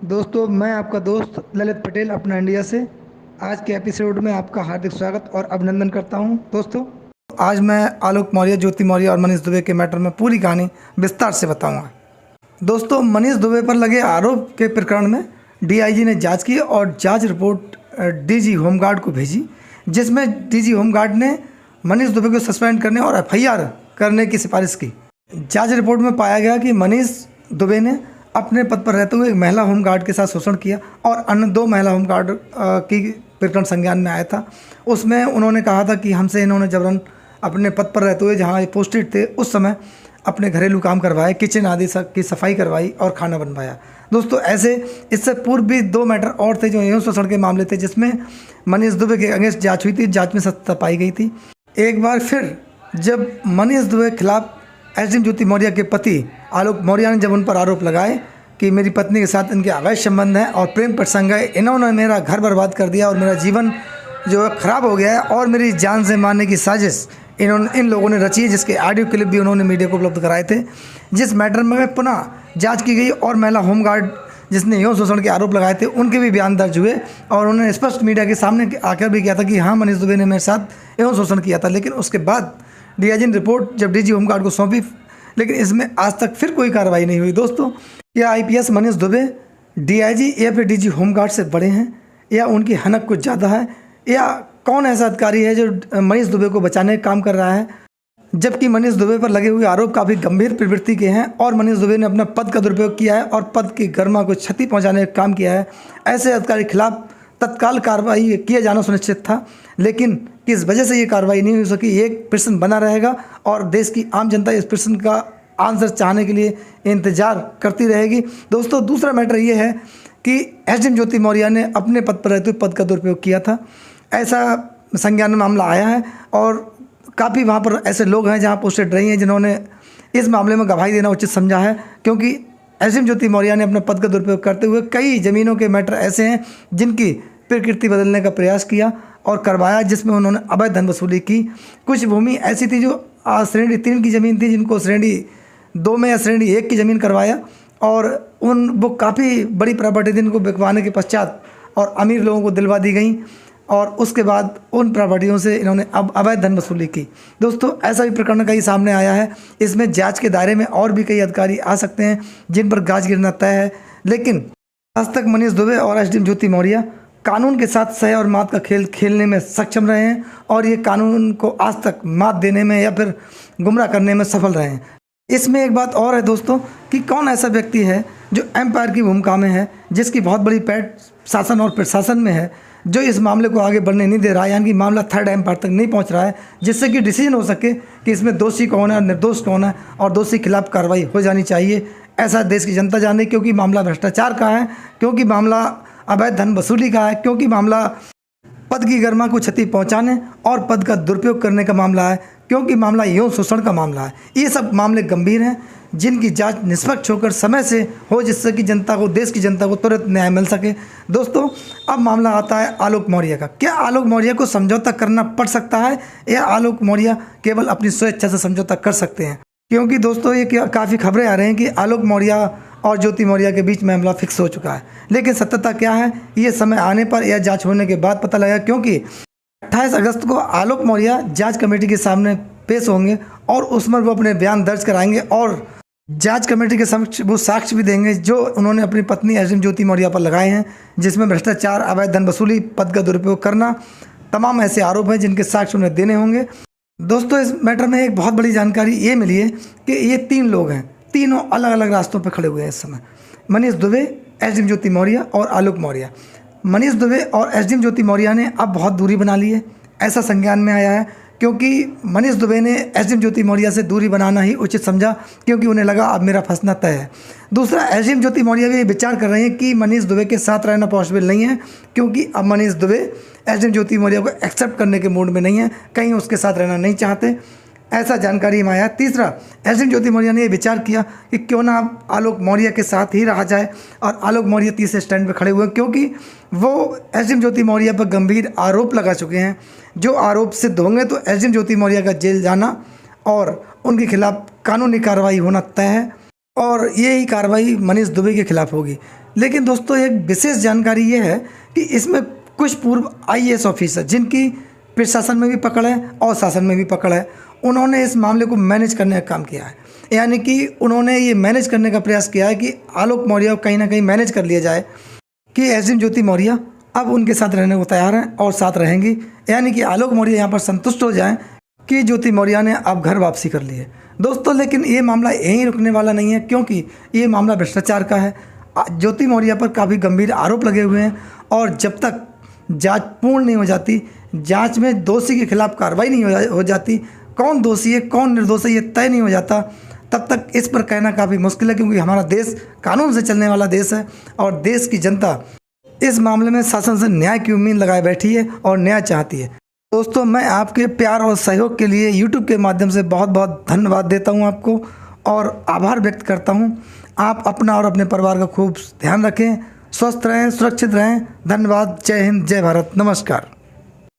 दोस्तों, मैं आपका दोस्त ललित पटेल अपना इंडिया से आज के एपिसोड में आपका हार्दिक स्वागत और अभिनंदन करता हूं। दोस्तों, आज मैं आलोक मौर्य, ज्योति मौर्य और मनीष दुबे के मैटर में पूरी कहानी विस्तार से बताऊंगा। दोस्तों, मनीष दुबे पर लगे आरोप के प्रकरण में डीआईजी ने जांच की और जांच रिपोर्ट डीजी होमगार्ड को भेजी, जिसमें डीजी होमगार्ड ने मनीष दुबे को सस्पेंड करने और एफआईआर करने की सिफारिश की। जांच रिपोर्ट में पाया गया कि मनीष दुबे ने अपने पद पर रहते हुए एक महिला होमगार्ड के साथ शोषण किया और अन्य 2 महिला होमगार्ड की प्रकरण संज्ञान में आया था। उसमें उन्होंने कहा था कि हमसे इन्होंने जबरन अपने पद पर रहते हुए जहाँ पोस्टेड थे उस समय अपने घरेलू काम करवाए, किचन आदि की सफाई करवाई और खाना बनवाया। दोस्तों, ऐसे इससे पूर्व भी 2 मैटर और थे जो यौन शोषण के मामले थे, जिसमें मनीष दुबे के अगेंस्ट जांच हुई थी। जांच में सत्यता पाई गई थी। एक बार फिर जब मनीष दुबे के खिलाफ एसडीएम ज्योति मौर्य के पति आलोक मौर्य ने जब उन पर आरोप लगाए कि मेरी पत्नी के साथ इनके अवैध संबंध हैं और प्रेम प्रसंग है, इन्होंने मेरा घर बर्बाद कर दिया और मेरा जीवन जो है खराब हो गया है और मेरी जान से मारने की साजिश इन लोगों ने रची है, जिसके ऑडियो क्लिप भी उन्होंने मीडिया को उपलब्ध कराए थे। जिस मैटर में पुनः जांच की गई और महिला होमगार्ड जिसने यौन शोषण के आरोप लगाए थे उनके भी बयान दर्ज हुए और उन्होंने स्पष्ट मीडिया के सामने आकर भी किया था कि हाँ, मनीष दुबे ने मेरे साथ यौन शोषण किया था। लेकिन उसके बाद डीआईजी ने रिपोर्ट जब डीजी होमगार्ड को सौंपी, लेकिन इसमें आज तक फिर कोई कार्रवाई नहीं हुई। दोस्तों, क्या आईपीएस मनीष दुबे डीआईजी या फिर डीजी होमगार्ड से बड़े हैं, या उनकी हनक कुछ ज़्यादा है, या कौन ऐसा अधिकारी है जो मनीष दुबे को बचाने का काम कर रहा है? जबकि मनीष दुबे पर लगे हुए आरोप काफ़ी गंभीर प्रवृत्ति के हैं और मनीष दुबे ने अपना पद का दुरुपयोग किया है और पद की गरिमा को क्षति पहुंचाने का काम किया है। ऐसे अधिकारी के खिलाफ तत्काल कार्रवाई किया जाना सुनिश्चित था, लेकिन किस वजह से ये कार्रवाई नहीं हो सकी, एक प्रश्न बना रहेगा और देश की आम जनता इस प्रश्न का आंसर चाहने के लिए इंतजार करती रहेगी। दोस्तों, दूसरा मैटर ये है कि एसडीएम ज्योति मौर्य ने अपने पद पर रहते हुए पद का दुरुपयोग किया था, ऐसा संज्ञान में मामला आया है और काफ़ी वहाँ पर ऐसे लोग हैं जहाँ पोस्टेड रही हैं जिन्होंने इस मामले में गवाही देना उचित समझा है, क्योंकि एसडीएम ज्योति मौर्य ने अपने पद का दुरुपयोग करते हुए कई ज़मीनों के मैटर ऐसे हैं जिनकी प्रकृति बदलने का प्रयास किया और करवाया, जिसमें उन्होंने अवैध धन वसूली की। कुछ भूमि ऐसी थी जो श्रेणी 3 की ज़मीन थी, जिनको श्रेणी 2 में या श्रेणी 1 की ज़मीन करवाया और वो काफ़ी बड़ी प्रॉपर्टी थी, इनको बिकवाने के पश्चात और अमीर लोगों को दिलवा दी गई और उसके बाद उन प्रॉपर्टियों से इन्होंने अब अवैध धन वसूली की। दोस्तों, ऐसा भी प्रकरण कई सामने आया है। इसमें जांच के दायरे में और भी कई अधिकारी आ सकते हैं जिन पर गाज गिरना तय है, लेकिन आज तक मनीष दुबे और एसडीएम ज्योति मौर्य कानून के साथ सह और मात का खेल खेलने में सक्षम रहे हैं और ये कानून को आज तक मात देने में या फिर गुमराह करने में सफल रहे हैं। इसमें एक बात और है दोस्तों कि कौन ऐसा व्यक्ति है जो एम्पायर की भूमिका में है, जिसकी बहुत बड़ी पैठ शासन और प्रशासन में है, जो इस मामले को आगे बढ़ने नहीं दे रहा है, यानी कि मामला थर्ड एम्पायर तक नहीं पहुंच रहा है, जिससे कि डिसीजन हो सके कि इसमें दोषी कौन है और निर्दोष कौन है और दोषी के खिलाफ कार्रवाई हो जानी चाहिए। ऐसा देश की जनता जाने, क्योंकि मामला भ्रष्टाचार का है, क्योंकि मामला अवैध धन वसूली का है, क्योंकि मामला पद की गरिमा को क्षति पहुंचाने और पद का दुरुपयोग करने का मामला है, क्योंकि मामला यौन शोषण का मामला है। ये सब मामले गंभीर हैं जिनकी जांच निष्पक्ष होकर समय से हो, जिससे कि जनता को, देश की जनता को तुरंत न्याय मिल सके। दोस्तों, अब मामला आता है आलोक मौर्य का। क्या आलोक मौर्य को समझौता करना पड़ सकता है या आलोक मौर्य केवल अपनी स्वेच्छा से समझौता कर सकते हैं? क्योंकि दोस्तों, ये काफ़ी खबरें आ रही हैं कि आलोक मौर्य और ज्योति मौर्य के बीच मामला फिक्स हो चुका है, लेकिन सत्यता क्या है ये समय आने पर या जांच होने के बाद पता लगेगा, क्योंकि 28 अगस्त को आलोक मौर्य जांच कमेटी के सामने पेश होंगे और उसमें वो अपने बयान दर्ज कराएंगे और जांच कमेटी के समक्ष वो साक्ष्य भी देंगे जो उन्होंने अपनी पत्नी एसडीएम ज्योति मौर्य पर लगाए हैं, जिसमें भ्रष्टाचार, अवैध धन वसूली, पद का दुरुपयोग करना, तमाम ऐसे आरोप हैं जिनके साक्ष्य उन्हें देने होंगे। दोस्तों, इस मैटर में एक बहुत बड़ी जानकारी ये मिली है कि ये 3 लोग हैं, तीनों अलग अलग रास्तों पर खड़े हुए हैं इस समय। मनीष दुबे, एसडीएम ज्योति मौर्य और आलोक मौर्य। मनीष दुबे और एसडीएम ज्योति मौर्य ने अब बहुत दूरी बना ली है, ऐसा संज्ञान में आया है, क्योंकि मनीष दुबे ने एसडीएम ज्योति मौर्य से दूरी बनाना ही उचित समझा, क्योंकि उन्हें लगा अब मेरा फंसना तय है। दूसरा, एसडीएम ज्योति मौर्य भी विचार कर रहे हैं कि मनीष दुबे के साथ रहना पॉसिबल नहीं है, क्योंकि अब मनीष दुबे एसडीएम ज्योति मौर्य को एक्सेप्ट करने के मूड में नहीं है, कहीं उसके साथ रहना नहीं चाहते, ऐसा जानकारी में आया। तीसरा, एसडीएम ज्योति मौर्य ने यह विचार किया कि क्यों ना आलोक मौर्य के साथ ही रहा जाए, और आलोक मौर्य तीसरे स्टैंड पर खड़े हुए, क्योंकि वो एसडीएम ज्योति मौर्य पर गंभीर आरोप लगा चुके हैं। जो आरोप सिद्ध होंगे तो एसडीएम ज्योति मौर्य का जेल जाना और उनके खिलाफ कानूनी कार्रवाई होना तय है, और यही कार्रवाई मनीष दुबे के खिलाफ होगी। लेकिन दोस्तों एक विशेष जानकारी ये है कि इसमें कुछ पूर्व आईएएस ऑफिसर जिनकी प्रशासन में भी पकड़ है और शासन में भी पकड़ है, उन्होंने इस मामले को मैनेज करने का काम किया है। यानी कि उन्होंने ये मैनेज करने का प्रयास किया है कि आलोक मौर्य को कहीं ना कहीं मैनेज कर लिया जाए कि एसडीएम ज्योति मौर्य अब उनके साथ रहने को तैयार हैं और साथ रहेंगी। यानी कि आलोक मौर्य यहाँ पर संतुष्ट हो जाएं कि ज्योति मौर्य ने अब घर वापसी कर ली है। दोस्तों लेकिन ये मामला यहीं रुकने वाला नहीं है, क्योंकि ये मामला भ्रष्टाचार का है। ज्योति मौर्य पर काफ़ी गंभीर आरोप लगे हुए हैं और जब तक जांच पूर्ण नहीं हो जाती, जांच में दोषी के खिलाफ कार्रवाई नहीं हो जाती, कौन दोषी है कौन निर्दोष है ये तय नहीं हो जाता, तब तक इस पर कहना काफ़ी मुश्किल है। क्योंकि हमारा देश कानून से चलने वाला देश है और देश की जनता इस मामले में शासन से न्याय की उम्मीद लगाए बैठी है और न्याय चाहती है। दोस्तों मैं आपके प्यार और सहयोग के लिए YouTube के माध्यम से बहुत बहुत धन्यवाद देता हूं आपको और आभार व्यक्त करता हूं। आप अपना और अपने परिवार का खूब ध्यान रखें, स्वस्थ रहें, सुरक्षित रहें। धन्यवाद। जय हिंद, जय भारत, नमस्कार।